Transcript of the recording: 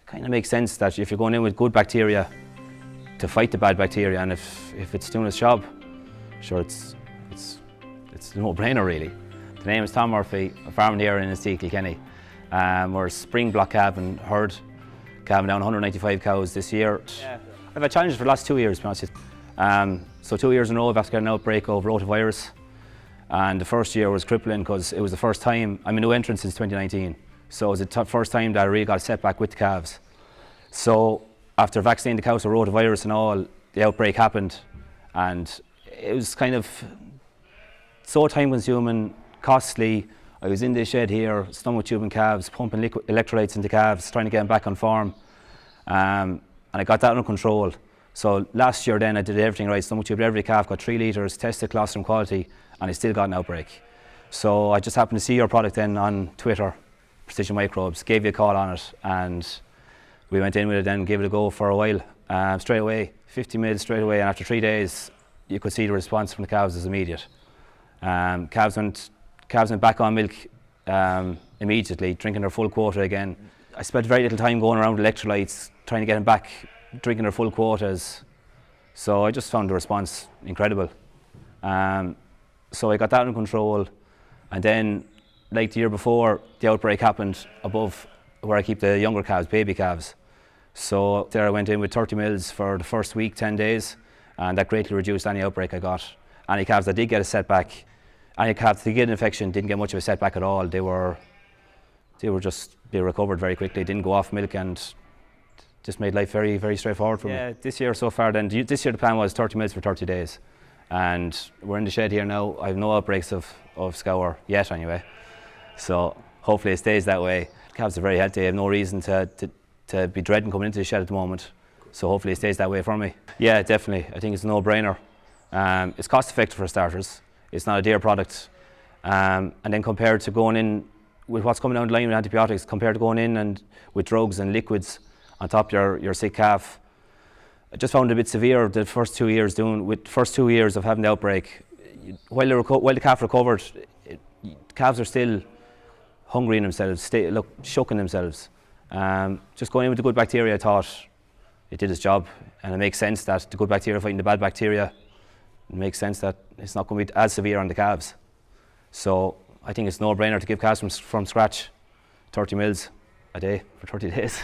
kind of makes sense that if you're going in with good bacteria to fight the bad bacteria, and if it's doing its job, sure, it's a no-brainer really. The name is Tom Murphy, a farm here in Kilkenny. We're spring block calving herd, calving down 195 cows this year. Yeah. I've had challenges for the last 2 years, to be honest with you. So 2 years in a row I've had to get an outbreak of rotavirus. And the first year was crippling because it was the first time, I'm a new entrant since 2019. So it was the first time that I really got a setback with the calves. So after vaccinating the cows with rotavirus and all, the outbreak happened. And it was kind of so time consuming, costly. I was in the shed here, stomach tubing calves, pumping liquid electrolytes into calves, trying to get them back on farm. And I got that under control. So last year then I did everything right, stomach tubed every calf, got 3 litres, tested colostrum quality, and I still got an outbreak. So I just happened to see your product then on Twitter, Precision Microbes, gave you a call on it, and we went in with it then, gave it a go for a while. Straight away, 50 mils straight away, and after 3 days you could see the response from the calves was immediate. Calves went back on milk immediately, drinking their full quota again. I spent very little time going around electrolytes, trying to get them back, drinking their full quotas. So I just found the response incredible. So I got that under control, and then, like the year before, the outbreak happened above where I keep the younger calves, baby calves. So there I went in with 30 mils for the first week, 10 days, and that greatly reduced any outbreak I got. Any calves that did get a setback, any calves that did get an infection didn't get much of a setback at all. They recovered very quickly, didn't go off milk, and just made life very, very straightforward for me. Yeah, this year so far then, this year the plan was 30 mils for 30 days. And we're in the shed here now. I have no outbreaks of scour yet anyway. So hopefully it stays that way. Calves are very healthy. I have no reason to be dreading coming into the shed at the moment. So hopefully it stays that way for me. Yeah, definitely. I think it's a no-brainer. It's cost effective for starters. It's not a dear product. And then compared to going in with what's coming down the line with antibiotics, compared to going in and with drugs and liquids on top of your sick calf, I just found it a bit severe the first 2 years of having the outbreak. While the calf recovered, calves are still hungry in themselves, shook in themselves. Just going in with the good bacteria, I thought it did its job, and it makes sense that the good bacteria fighting the bad bacteria, it makes sense that it's not going to be as severe on the calves. So I think it's a no-brainer to give calves from scratch 30 mils a day for 30 days.